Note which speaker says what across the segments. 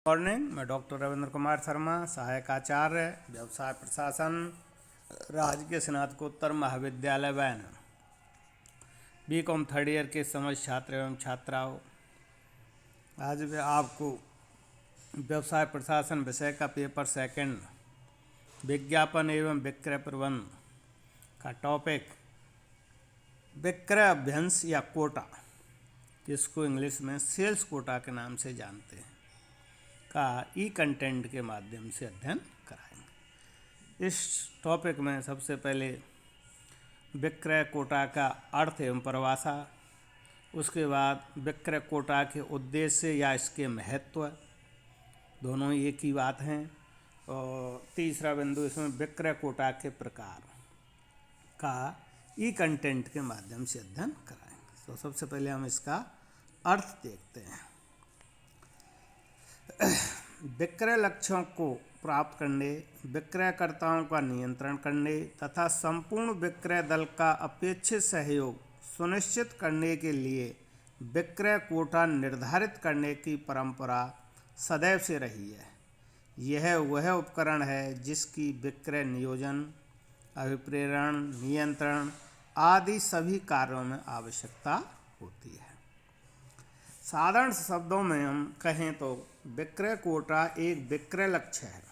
Speaker 1: Morning. मैं doctor Ravindra Kumar Sharma, सहायक आचार्य व्यवसाय प्रशासन, राजकीय स्नातकोत्तर महाविद्यालय बैन, बीकॉम थर्ड ईयर के समस्त छात्र एवं छात्राओं, आज मैं आपको व्यवसाय प्रशासन विषय का पेपर सेकंड विज्ञापन एवं विक्रय प्रबंध का टॉपिक विक्रय अभ्यंश या कोटा, जिसको इंग्लिश में सेल्स कोटा के नाम से जानते हैं, का ई कंटेंट के माध्यम से अध्ययन कराएंगे। इस टॉपिक में सबसे पहले विक्रय कोटा का अर्थ एवं परिभाषा, उसके बाद विक्रय कोटा के उद्देश्य या इसके महत्व, दोनों एक ही बात हैं, और तीसरा बिंदु इसमें विक्रय कोटा के प्रकार का ई कंटेंट के माध्यम से अध्ययन कराएंगे। तो सबसे पहले हम इसका अर्थ देखते हैं। विक्रय लक्ष्यों को प्राप्त करने, विक्रयकर्ताओं का नियंत्रण करने तथा संपूर्ण विक्रय दल का अपेक्षित सहयोग सुनिश्चित करने के लिए विक्रय कोटा निर्धारित करने की परंपरा सदैव से रही है। यह वह उपकरण है जिसकी विक्रय नियोजन, अभिप्रेरण, नियंत्रण आदि सभी कार्यों में आवश्यकता होती है। साधारण शब्दों में हम कहें तो विक्रय कोटा एक विक्रय लक्ष्य है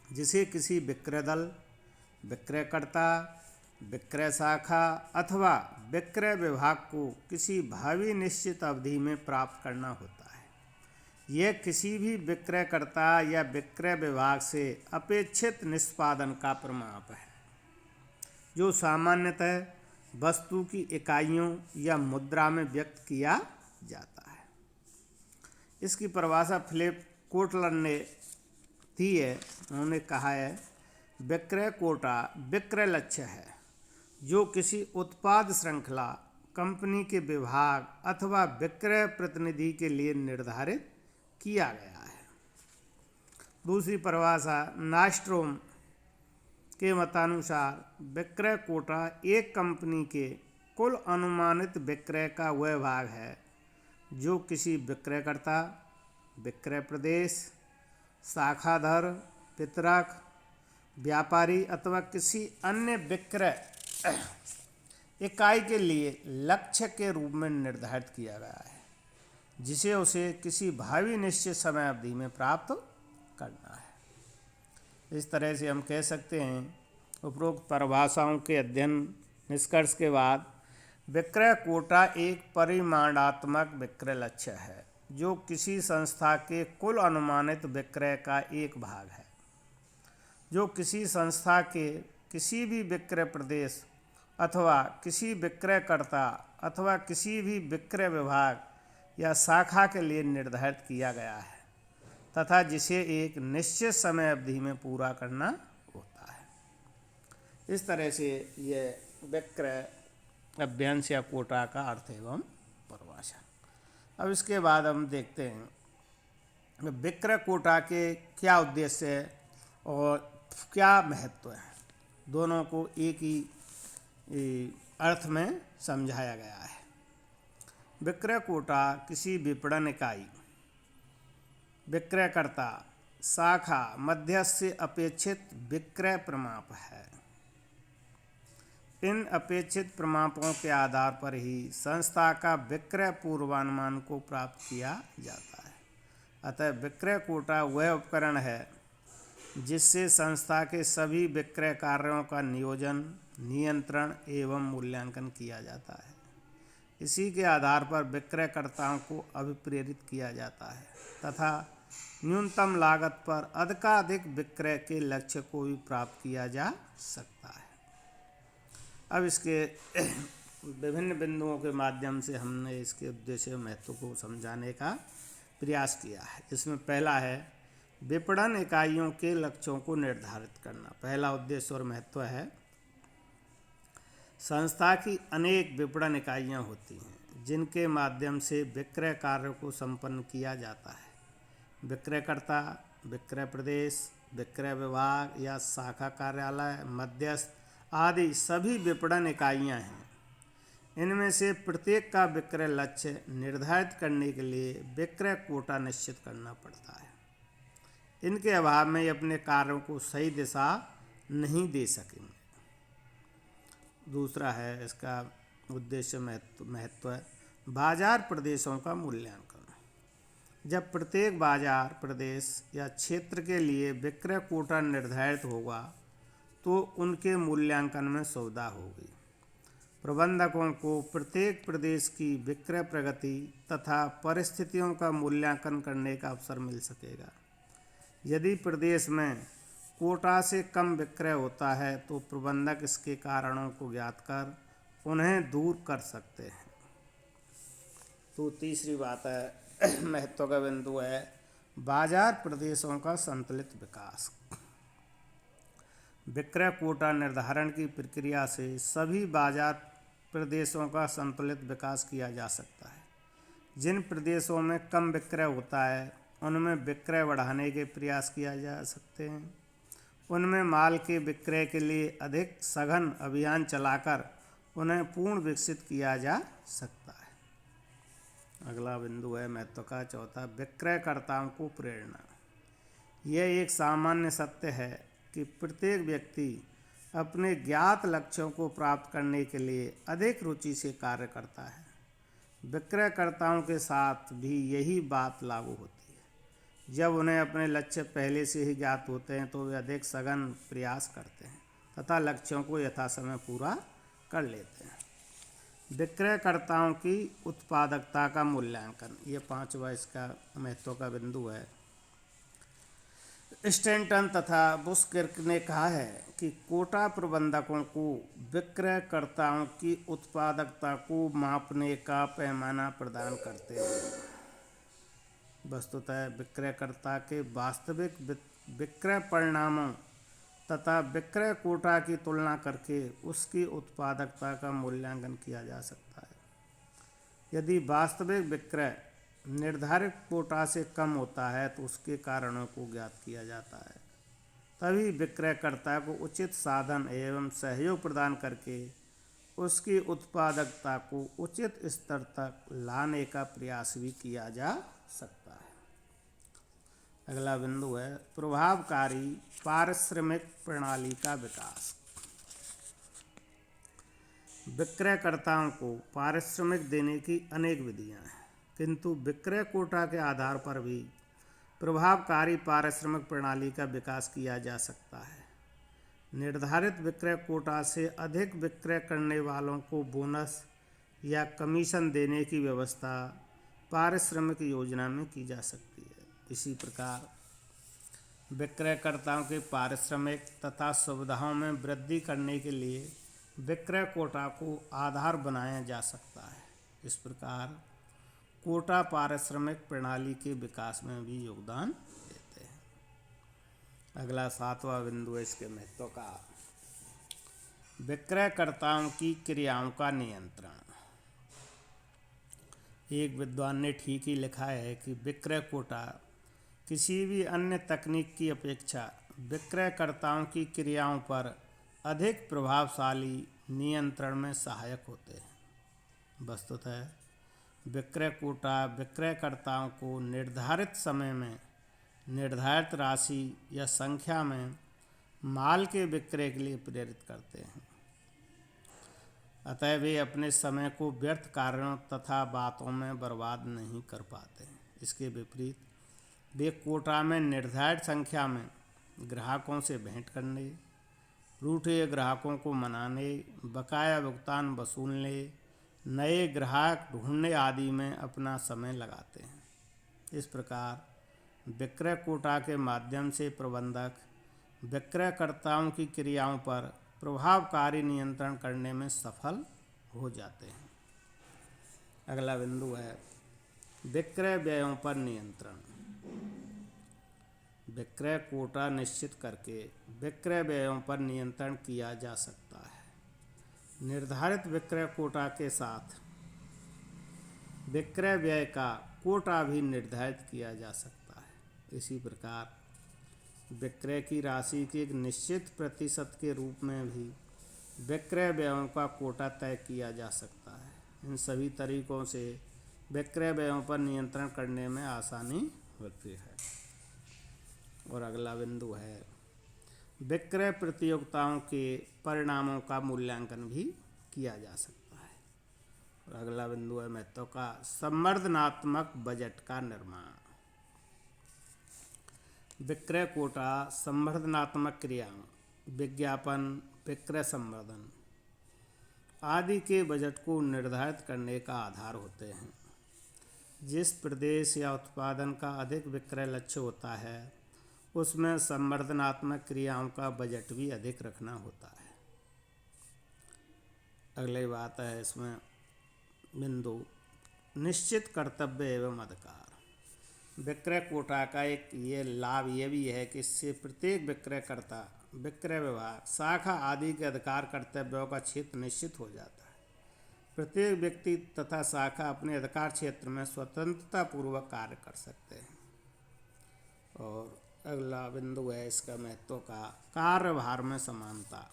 Speaker 1: जिसे किसी विक्रय दल, विक्रयकर्ता, विक्रय शाखा अथवा विक्रय विभाग को किसी भावी निश्चित अवधि में प्राप्त करना होता है। यह किसी भी विक्रयकर्ता या विक्रय विभाग से अपेक्षित निष्पादन का प्रमाप है जो सामान्यतः वस्तु की इकाइयों या मुद्रा में व्यक्त किया जाता है। इसकी परिभाषा फिलिप कोटलर ने दी है। उन्होंने कहा है, विक्रय कोटा विक्रय लक्ष्य है जो किसी उत्पाद श्रृंखला, कंपनी के विभाग अथवा विक्रय प्रतिनिधि के लिए निर्धारित किया गया है। दूसरी परिभाषा नास्ट्रोम के मतानुसार विक्रय कोटा एक कंपनी के कुल अनुमानित विक्रय का वह भाग है जो किसी विक्रयकर्ता, विक्रय प्रदेश, शाखाधर, वितरक, व्यापारी अथवा किसी अन्य विक्रय इकाई के लिए लक्ष्य के रूप में निर्धारित किया गया है, जिसे उसे किसी भावी निश्चित समय अवधि में प्राप्त करना है। इस तरह से हम कह सकते हैं, उपरोक्त परिभाषाओं के अध्ययन निष्कर्ष के बाद विक्रय कोटा एक परिमाणात्मक विक्रय लक्ष्य है जो किसी संस्था के कुल अनुमानित विक्रय का एक भाग है, जो किसी संस्था के किसी भी विक्रय प्रदेश अथवा किसी विक्रयकर्ता अथवा किसी भी विक्रय विभाग या शाखा के लिए निर्धारित किया गया है तथा जिसे एक निश्चित समय अवधि में पूरा करना होता है। इस तरह से यह विक्रय अभ्यंश या कोटा का अर्थ एवं परिभाषा। अब इसके बाद हम देखते हैं विक्रय कोटा के क्या उद्देश्य है और क्या महत्व है। दोनों को एक ही अर्थ में समझाया गया है। विक्रय कोटा किसी विपणन इकाई, विक्रयकर्ता, शाखा, मध्यस्थ से अपेक्षित विक्रय प्रमाप है। इन अपेक्षित प्रमापों के आधार पर ही संस्था का विक्रय पूर्वानुमान को प्राप्त किया जाता है। अतः विक्रय कोटा वह उपकरण है जिससे संस्था के सभी विक्रय कार्यों का नियोजन, नियंत्रण एवं मूल्यांकन किया जाता है। इसी के आधार पर विक्रयकर्ताओं को अभिप्रेरित किया जाता है तथा न्यूनतम लागत पर अधिकाधिक विक्रय के लक्ष्य को भी प्राप्त किया जा सकता है। अब इसके विभिन्न बिंदुओं के माध्यम से हमने इसके उद्देश्य महत्व को समझाने का प्रयास किया है। इसमें पहला है विपणन इकाइयों के लक्ष्यों को निर्धारित करना। पहला उद्देश्य और महत्व है, संस्था की अनेक विपणन इकाइयाँ होती हैं जिनके माध्यम से विक्रय कार्य को संपन्न किया जाता है। विक्रयकर्ता, विक्रय प्रदेश, विक्रय विभाग या शाखा कार्यालय, मध्यस्थ आदि सभी विपणन इकाइयाँ हैं। इनमें से प्रत्येक का विक्रय लक्ष्य निर्धारित करने के लिए विक्रय कोटा निश्चित करना पड़ता है। इनके अभाव में ये अपने कार्यों को सही दिशा नहीं दे सकेंगे। दूसरा है इसका उद्देश्य महत्व है बाजार प्रदेशों का मूल्यांकन। जब प्रत्येक बाजार प्रदेश या क्षेत्र के लिए विक्रय कोटा निर्धारित होगा तो उनके मूल्यांकन में सुविधा होगी। प्रबंधकों को प्रत्येक प्रदेश की विक्रय प्रगति तथा परिस्थितियों का मूल्यांकन करने का अवसर मिल सकेगा। यदि प्रदेश में कोटा से कम विक्रय होता है तो प्रबंधक इसके कारणों को ज्ञात कर उन्हें दूर कर सकते हैं। तो तीसरी बात है महत्व का बिंदु है बाजार प्रदेशों का संतुलित विकास। विक्रय कोटा निर्धारण की प्रक्रिया से सभी बाजार प्रदेशों का संतुलित विकास किया जा सकता है। जिन प्रदेशों में कम विक्रय होता है उनमें विक्रय बढ़ाने के प्रयास किया जा सकते हैं। उनमें माल के विक्रय के लिए अधिक सघन अभियान चलाकर उन्हें पूर्ण विकसित किया जा सकता है। अगला बिंदु है महत्व का चौथा विक्रयकर्ताओं को प्रेरणा। यह एक सामान्य सत्य है कि प्रत्येक व्यक्ति अपने ज्ञात लक्ष्यों को प्राप्त करने के लिए अधिक रुचि से कार्य करता है। विक्रयकर्ताओं के साथ भी यही बात लागू होती है। जब उन्हें अपने लक्ष्य पहले से ही ज्ञात होते हैं तो वे अधिक सघन प्रयास करते हैं तथा लक्ष्यों को यथासमय पूरा कर लेते हैं। विक्रयकर्ताओं की उत्पादकता का मूल्यांकन, ये पांचवा इसका महत्व का बिंदु है। स्टैंटन तथा बुस्किर्क ने कहा है कि कोटा प्रबंधकों को विक्रयकर्ताओं की उत्पादकता को मापने का पैमाना प्रदान करते हैं। वस्तुतः विक्रयकर्ता के वास्तविक विक्रय परिणामों तथा विक्रय कोटा की तुलना करके उसकी उत्पादकता का मूल्यांकन किया जा सकता है। यदि वास्तविक विक्रय निर्धारित कोटा से कम होता है तो उसके कारणों को ज्ञात किया जाता है। तभी विक्रयकर्ता को उचित साधन एवं सहयोग प्रदान करके उसकी उत्पादकता को उचित स्तर तक लाने का प्रयास भी किया जा सकता है। अगला बिंदु है प्रभावकारी पारिश्रमिक प्रणाली का विकास। विक्रयकर्ताओं को पारिश्रमिक देने की अनेक विधियां हैं, किंतु विक्रय कोटा के आधार पर भी प्रभावकारी पारिश्रमिक प्रणाली का विकास किया जा सकता है। निर्धारित विक्रय कोटा से अधिक विक्रय करने वालों को बोनस या कमीशन देने की व्यवस्था पारिश्रमिक योजना में की जा सकती है। इसी प्रकार विक्रयकर्ताओं के पारिश्रमिक तथा सुविधाओं में वृद्धि करने के लिए विक्रय कोटा को आधार बनाया जा सकता है। इस प्रकार कोटा पारिश्रमिक प्रणाली के विकास में भी योगदान देते हैं। अगला सातवां बिंदु है इसके महत्व का विक्रयकर्ताओं की क्रियाओं का नियंत्रण। एक विद्वान ने ठीक ही लिखा है कि विक्रय कोटा किसी भी अन्य तकनीक की अपेक्षा विक्रयकर्ताओं की क्रियाओं पर अधिक प्रभावशाली नियंत्रण में सहायक होते हैं। वस्तुतः विक्रय कोटा विक्रयकर्ताओं को निर्धारित समय में निर्धारित राशि या संख्या में माल के विक्रय के लिए प्रेरित करते हैं। अतः वे अपने समय को व्यर्थ कार्यों तथा बातों में बर्बाद नहीं कर पाते। इसके विपरीत वे कोटा में निर्धारित संख्या में ग्राहकों से भेंट करने, रूठे ग्राहकों को मनाने, बकाया भुगतान वसूलने, नए ग्राहक ढूंढने आदि में अपना समय लगाते हैं। इस प्रकार विक्रय कोटा के माध्यम से प्रबंधक विक्रयकर्ताओं की क्रियाओं पर प्रभावकारी नियंत्रण करने में सफल हो जाते हैं। अगला बिंदु है विक्रय व्ययों पर नियंत्रण। विक्रय कोटा निश्चित करके विक्रय व्ययों पर नियंत्रण किया जा सकता है। निर्धारित विक्रय कोटा के साथ विक्रय व्यय का कोटा भी निर्धारित किया जा सकता है। इसी प्रकार विक्रय की राशि के एक निश्चित प्रतिशत के रूप में भी विक्रय व्ययों का कोटा तय किया जा सकता है। इन सभी तरीकों से विक्रय व्ययों पर नियंत्रण करने में आसानी होती है। और अगला बिंदु है विक्रय प्रतियोगिताओं के परिणामों का मूल्यांकन भी किया जा सकता है। और अगला बिंदु है महत्व का संवर्धनात्मक बजट का निर्माण। विक्रय कोटा संवर्धनात्मक क्रियाओं, विज्ञापन, विक्रय संवर्धन आदि के बजट को निर्धारित करने का आधार होते हैं। जिस प्रदेश या उत्पादन का अधिक विक्रय लक्ष्य होता है उसमें संवर्धनात्मक क्रियाओं का बजट भी अधिक रखना होता है। अगली बात है इसमें बिंदु निश्चित कर्तव्य एवं अधिकार। विक्रय कोटा का एक ये लाभ ये भी है कि इससे प्रत्येक विक्रयकर्ता, विक्रय विभाग, शाखा आदि के अधिकार कर्तव्यों का क्षेत्र निश्चित हो जाता है। प्रत्येक व्यक्ति तथा शाखा अपने अधिकार क्षेत्र में स्वतंत्रता पूर्वक कार्य कर सकते हैं। और अगला बिंदु है इसका महत्व का कार्यभार में समानता।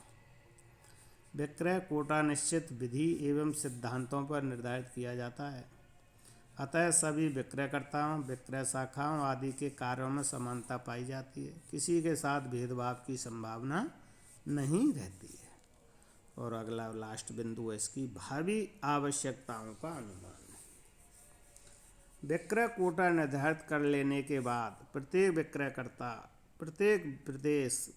Speaker 1: विक्रय कोटा निश्चित विधि एवं सिद्धांतों पर निर्धारित किया जाता है, अतः सभी विक्रयकर्ताओं, विक्रय शाखाओं आदि के कार्यों में समानता पाई जाती है। किसी के साथ भेदभाव की संभावना नहीं रहती है। और अगला लास्ट बिंदु है इसकी भावी आवश्यकताओं का अनुमान। विक्रय कोटा निर्धारित कर लेने के बाद प्रत्येक विक्रयकर्ता, प्रत्येक प्रदेश,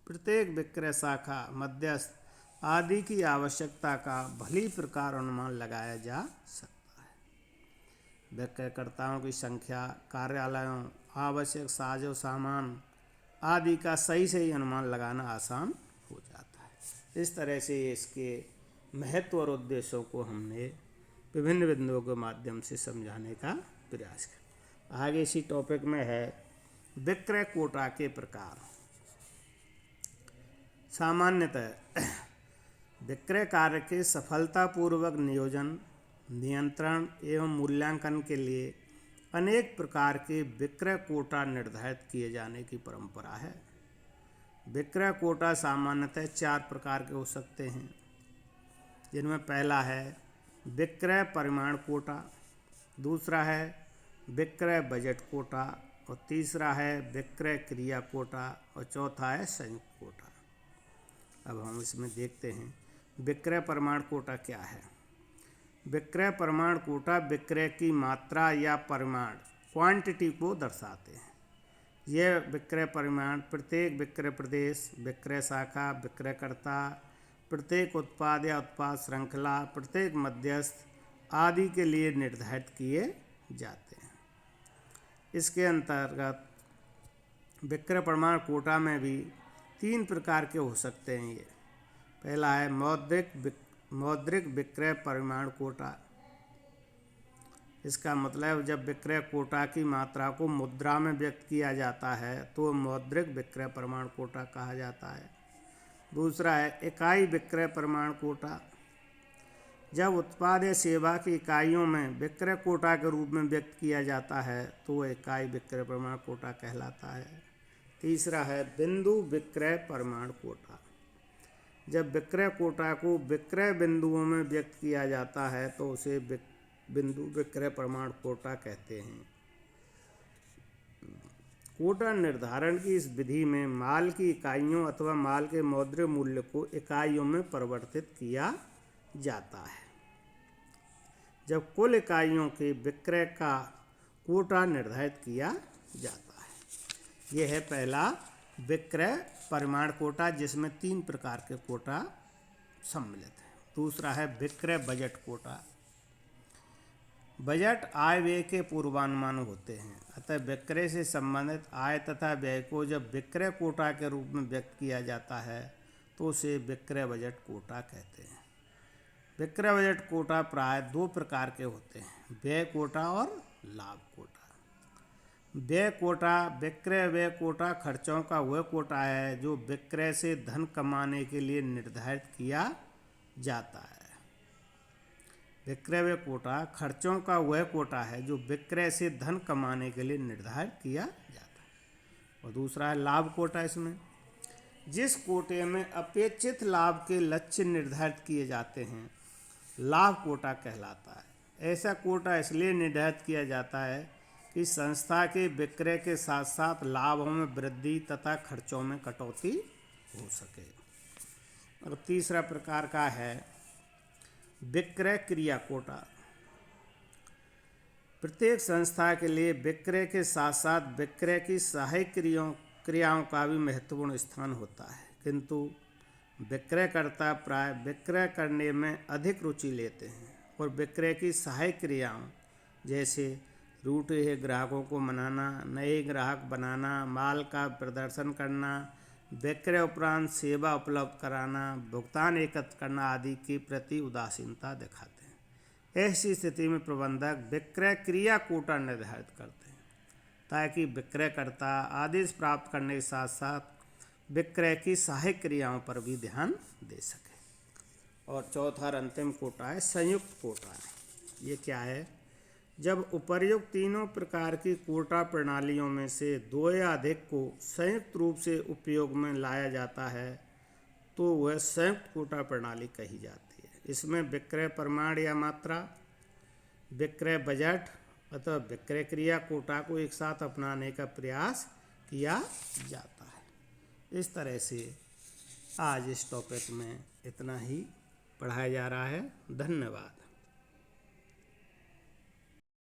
Speaker 1: प्रत्येक विक्रय शाखा, मध्यस्थ आदि की आवश्यकता का भली प्रकार अनुमान लगाया जा सकता है। विक्रयकर्ताओं की संख्या, कार्यालयों, आवश्यक साजो सामान आदि का सही अनुमान लगाना आसान हो जाता है। इस तरह से इसके महत्व और उद्देश्यों को हमने विभिन्न बिंदुओं के माध्यम से समझाने का प्रयास किया। आगे इसी टॉपिक में है विक्रय कोटा के प्रकार। सामान्यतः विक्रय कार्य के सफलतापूर्वक नियोजन, नियंत्रण एवं मूल्यांकन के लिए अनेक प्रकार के विक्रय कोटा निर्धारित किए जाने की परंपरा है। विक्रय कोटा सामान्यतः 4 प्रकार के हो सकते हैं, जिनमें पहला है विक्रय परिमाण कोटा, दूसरा है विक्रय बजट कोटा, और तीसरा है विक्रय क्रिया कोटा, और चौथा है संयुक्त कोटा। अब हम इसमें देखते हैं विक्रय परिमाण कोटा क्या है। विक्रय परिमाण कोटा विक्रय की मात्रा या परिमाण, क्वांटिटी को दर्शाते हैं। यह विक्रय परिमाण प्रत्येक विक्रय प्रदेश, विक्रय शाखा, विक्रयकर्ता, प्रत्येक उत्पाद या उत्पाद श्रृंखला, प्रत्येक मध्यस्थ आदि के लिए निर्धारित किए जाते हैं। इसके अंतर्गत विक्रय परिमाण कोटा में भी 3 प्रकार के हो सकते हैं। ये पहला है मौद्रिक विक्रय परिमाण कोटा। इसका मतलब जब विक्रय कोटा की मात्रा को मुद्रा में व्यक्त किया जाता है तो मौद्रिक विक्रय परिमाण कोटा कहा जाता है। दूसरा है इकाई विक्रय परिमाण कोटा। जब उत्पाद या सेवा की इकाइयों में विक्रय कोटा के रूप में व्यक्त किया जाता है तो वह इकाई विक्रय परिमाण कोटा कहलाता है। तीसरा है बिंदु विक्रय परिमाण कोटा। जब विक्रय कोटा को विक्रय बिंदुओं में व्यक्त किया जाता है तो उसे बिंदु विक्रय परिमाण कोटा कहते हैं। कोटा निर्धारण की इस विधि में माल की इकाइयों अथवा माल के मौद्रिक मूल्य को इकाइयों में परिवर्तित किया जाता है। जब कुल इकाइयों के विक्रय का कोटा निर्धारित किया जाता है। यह है पहला विक्रय परिमाण कोटा, जिसमें 3 प्रकार के कोटा सम्मिलित हैं। दूसरा है विक्रय बजट कोटा। बजट आय व्यय के पूर्वानुमान होते हैं, अतः विक्रय से संबंधित आय तथा व्यय को जब विक्रय कोटा के रूप में व्यक्त किया जाता है तो उसे विक्रय बजट कोटा कहते हैं। विक्रय बजट कोटा प्राय 2 प्रकार के होते हैं, व्यय कोटा और लाभ कोटा। व्यय कोटा, विक्रय व्यय कोटा खर्चों का वह कोटा है जो विक्रय से धन कमाने के लिए निर्धारित किया जाता है। विक्रय व्यय कोटा खर्चों का वह कोटा है जो विक्रय से धन कमाने के लिए निर्धारित किया जाता है। और दूसरा है लाभ कोटा। इसमें जिस कोटे में अपेक्षित लाभ के लक्ष्य निर्धारित किए जाते हैं लाभ कोटा कहलाता है। ऐसा कोटा इसलिए निर्धारित किया जाता है कि संस्था के विक्रय के साथ साथ लाभों में वृद्धि तथा खर्चों में कटौती हो सके। और तीसरा प्रकार का है विक्रय क्रिया कोटा। प्रत्येक संस्था के लिए विक्रय के साथ साथ विक्रय की सहायक क्रियाओं का भी महत्वपूर्ण स्थान होता है, किंतु विक्रयकर्ता प्राय विक्रय करने में अधिक रुचि लेते हैं और विक्रय की सहायक क्रियाओं जैसे रूठे हुए ग्राहकों को मनाना, नए ग्राहक बनाना, माल का प्रदर्शन करना, विक्रय उपरांत सेवा उपलब्ध कराना, भुगतान एकत्र करना आदि के प्रति उदासीनता दिखाते हैं। ऐसी स्थिति में प्रबंधक विक्रय क्रिया कोटा निर्धारित करते हैं ताकि विक्रयकर्ता आदेश प्राप्त करने के साथ साथ विक्रय की सहायक क्रियाओं पर भी ध्यान दे सके। और चौथा और अंतिम कोटा है संयुक्त कोटा। ये क्या है? जब उपर्युक्त तीनों प्रकार की कोटा प्रणालियों में से दो या अधिक को संयुक्त रूप से उपयोग में लाया जाता है तो वह संयुक्त कोटा प्रणाली कही जाती है। इसमें विक्रय परिमाण या मात्रा, विक्रय बजट अथवा विक्रय क्रिया कोटा को एक साथ अपनाने का प्रयास किया जाता है। इस तरह से आज इस टॉपिक में इतना ही पढ़ाया जा रहा है। धन्यवाद।